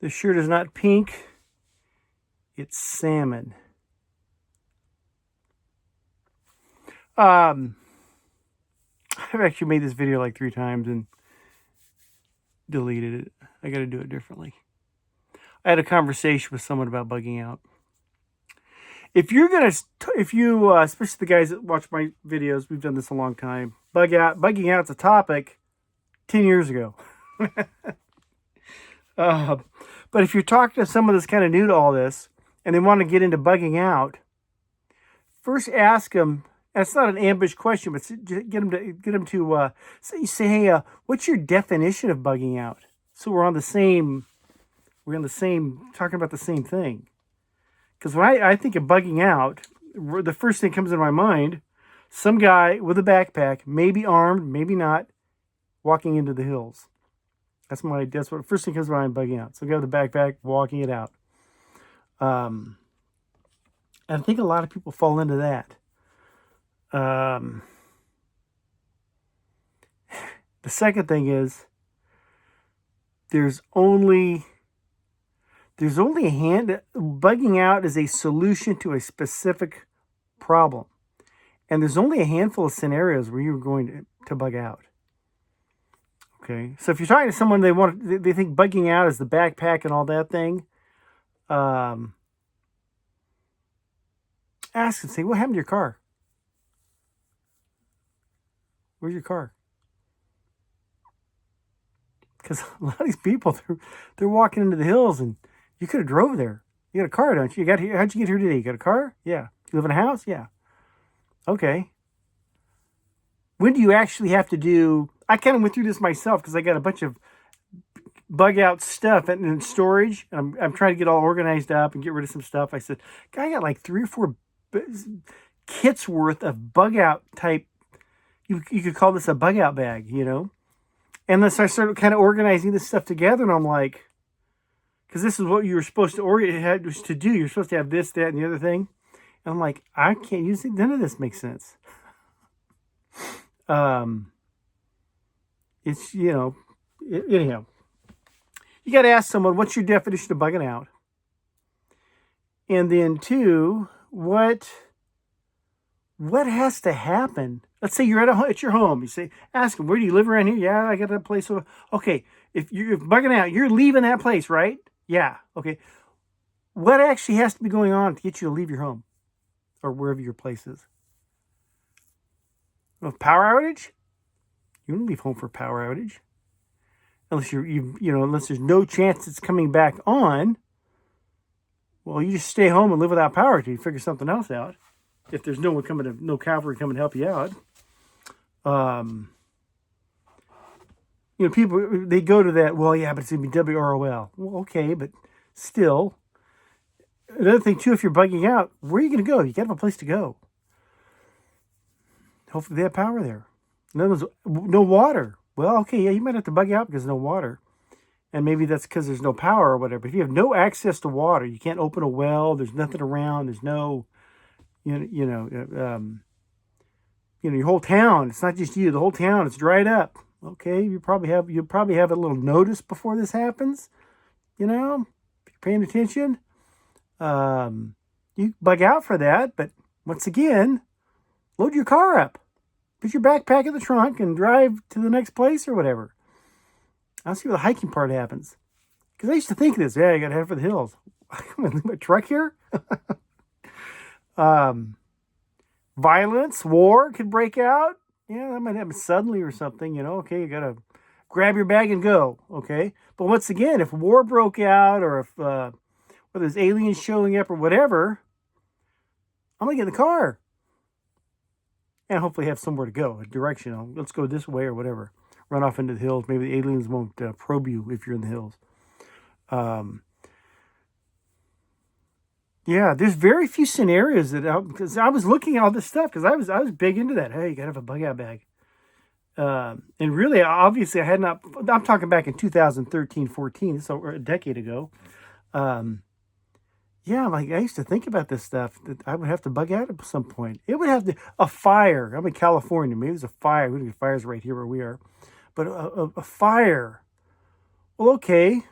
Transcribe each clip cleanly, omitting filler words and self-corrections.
This shirt is not pink, it's salmon. I've actually made this video like 3 times and deleted it. I got to do it differently. I had a conversation with someone about bugging out. If you're gonna, especially the guys that watch my videos, we've done this a long time. Bugging out's a topic 10 years ago. But if you're talking to someone that's kind of new to all this and they want to get into bugging out, first ask them. And it's not an ambush question, but get them to say, hey, what's your definition of bugging out? So we're on the same talking about the same thing. Because when I think of bugging out, the first thing that comes in my mind, some guy with a backpack, maybe armed, maybe not, walking into the hills. That's what first thing comes to mind, bugging out. So guy with a backpack, walking it out. And I think a lot of people fall into that. The second thing is there's only bugging out is a solution to a specific problem. And there's only a handful of scenarios where you're going to bug out. Okay. So if you're talking to someone, they think bugging out is the backpack and all that thing. Ask them, say, what happened to your car? Where's your car? Because a lot of these people, they're walking into the hills, and you could have drove there. You got a car, don't you? You got here. How'd you get here today? You got a car? Yeah. You live in a house? Yeah. Okay. When do you actually have to do? I kind of went through this myself because I got a bunch of bug out stuff in storage. I'm trying to get all organized up and get rid of some stuff. I said, I got like 3 or 4 kits worth of bug out type. You could call this a bug out bag, And then so I started kind of organizing this stuff together, and I'm like, because this is what you were supposed to do. You're supposed to have this, that, and the other thing. And I'm like, I can't use it. None of this makes sense. It's, anyhow. You got to ask someone, what's your definition of bugging out? And then 2, what has to happen? Let's say you're at your home. You say, ask them, where do you live around here? Yeah, I got that place. Okay, if you're bugging out, you're leaving that place, right? Yeah, okay. What actually has to be going on to get you to leave your home or wherever your place is? A power outage? You don't leave home for a power outage. Unless unless there's no chance it's coming back on. Well, you just stay home and live without power until you figure something else out. If there's no cavalry coming to help you out. People, they go to that, well, yeah, but it's going to be WROL. Well, okay, but still. Another thing, too, if you're bugging out, where are you going to go? You got to have a place to go. Hopefully they have power there. In other words, no water. Well, okay, yeah, you might have to bug out because there's no water. And maybe that's because there's no power or whatever. But if you have no access to water, you can't open a well, there's nothing around, there's no, your whole town, it's not just you, the whole town, it's dried up. Okay, you'll probably have a little notice before this happens. If you're paying attention. You bug out for that, but once again, load your car up. Put your backpack in the trunk and drive to the next place or whatever. I'll see where the hiking part happens. Because I used to think this, yeah, you got to head for the hills. I'm going to leave my truck here? Violence, war could break out. Yeah, that might happen suddenly or something, Okay, you got to grab your bag and go, okay? But once again, if war broke out or if whether there's aliens showing up or whatever, I'm going to get in the car. And hopefully have somewhere to go, a direction. Let's go this way or whatever. Run off into the hills. Maybe the aliens won't probe you if you're in the hills. Yeah, there's very few scenarios because I was looking at all this stuff because I was big into that. Hey, you gotta have a bug out bag. And really, obviously, I had not. I'm talking back in 2013, 14, so a decade ago. Yeah, I used to think about this stuff that I would have to bug out at some point. It would have a fire. I'm in California. Maybe there's a fire. We don't get fires right here where we are, but a fire. Well, okay.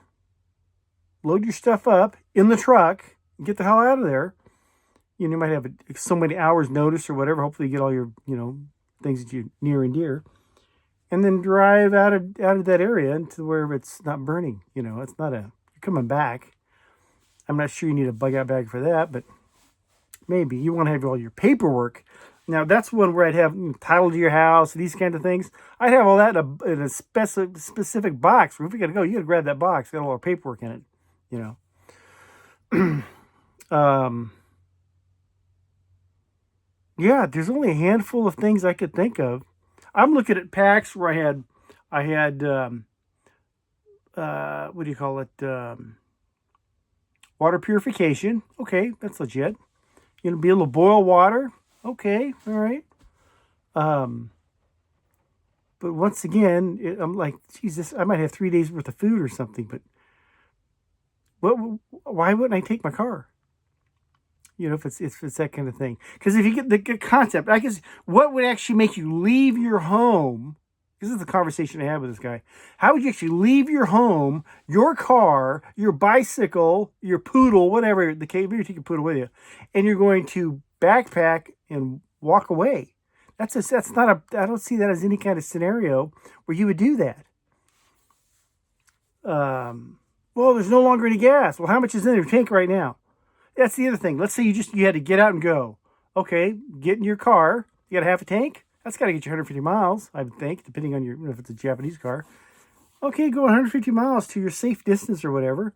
load your stuff up in the truck, and get the hell out of there. You might have so many hours notice or whatever. Hopefully you get all your, things that you near and dear. And then drive out of that area into where it's not burning. It's not you're coming back. I'm not sure you need a bug out bag for that, but maybe you want to have all your paperwork. Now that's one where I'd have title to your house, these kind of things. I'd have all that in a specific box. If we got to go, you got to grab that box. Got all our paperwork in it. Yeah, there's only a handful of things I could think of. I'm looking at packs where I had what do you call it? Water purification. Okay, that's legit. Be able to boil water. Okay, all right. But once again, I'm like, Jesus, I might have 3 days worth of food or something. But why wouldn't I take my car? If it's that kind of thing. Because if you get the concept, I guess what would actually make you leave your home? This is the conversation I had with this guy. How would you actually leave your home, your car, your bicycle, your poodle, whatever the case? Maybe you take a poodle with you, and you're going to backpack and walk away. That's not a. I don't see that as any kind of scenario where you would do that. Well, there's no longer any gas. Well, how much is in your tank right now? That's the other thing. Let's say you had to get out and go. Okay, get in your car. You got a half a tank. That's got to get you 150 miles, I would think, depending on if it's a Japanese car. Okay, go 150 miles to your safe distance or whatever,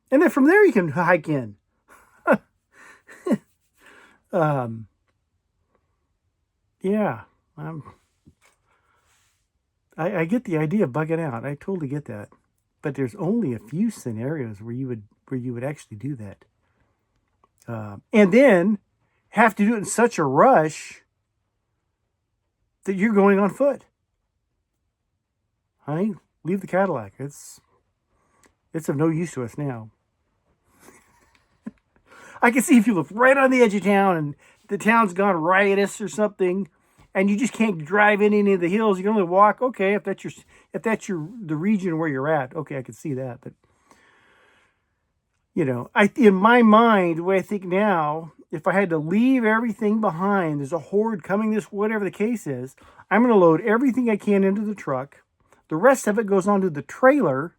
and then from there you can hike in. Yeah, I get the idea of bugging out. I totally get that, but there's only a few scenarios where you would actually do that. And then have to do it in such a rush that you're going on foot. Honey, leave the Cadillac. It's of no use to us now. I can see if you live right on the edge of town and the town's gone riotous or something, and you just can't drive in any of the hills. You can only walk. Okay, if that's the region where you're at. Okay, I can see that, but. In my mind, the way I think now, if I had to leave everything behind, there's a horde coming this, whatever the case is, I'm going to load everything I can into the truck. The rest of it goes onto the trailer.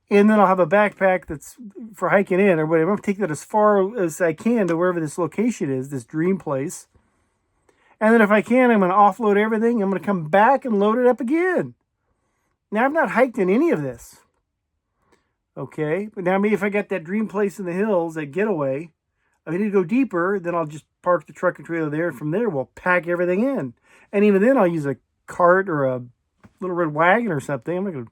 And then I'll have a backpack that's for hiking in or whatever. I'm going to take that as far as I can to wherever this location is, this dream place. And then if I can, I'm going to offload everything. I'm going to come back and load it up again. Now, I've not hiked in any of this. Okay, but now maybe if I got that dream place in the hills, that getaway, I need to go deeper, then I'll just park the truck and trailer there. And from there, we'll pack everything in. And even then, I'll use a cart or a little red wagon or something. I'm not going to,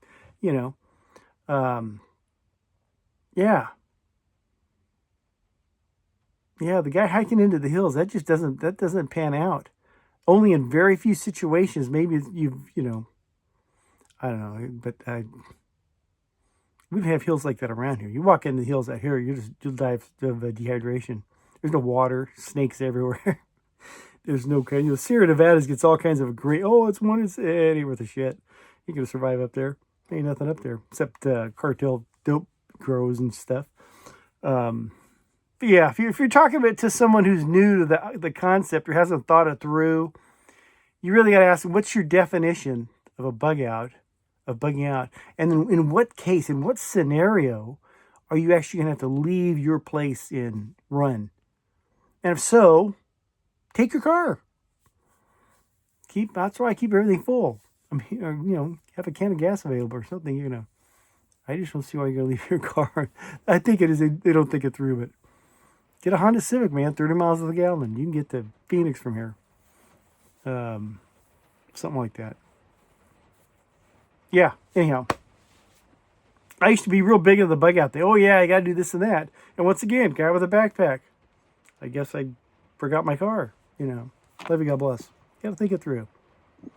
yeah. Yeah, the guy hiking into the hills, that doesn't pan out. Only in very few situations, maybe I don't know, but we have hills like that around here. You walk in the hills out here, you'll die of dehydration. There's no water, snakes everywhere. There's no kind. Sierra Nevada gets all kinds of great. Oh, it ain't worth a shit. You're gonna survive up there. Ain't nothing up there except cartel dope grows and stuff. But yeah, if you're talking about to someone who's new to the concept or hasn't thought it through, you really got to ask them, what's your definition of a bug out? Of bugging out, and then in what case, in what scenario, are you actually going to have to leave your place and run? And if so, take your car. That's why I keep everything full. I mean, have a can of gas available or something. I just don't see why you're going to leave your car. I think it is. They don't think it through, but get a Honda Civic, man, 30 miles to the gallon. You can get to Phoenix from here. Something like that. Yeah, anyhow, I used to be real big into the bug out there. Oh, yeah, I got to do this and that. And once again, guy with a backpack. I guess I forgot my car, Love you, God bless. Got to think it through.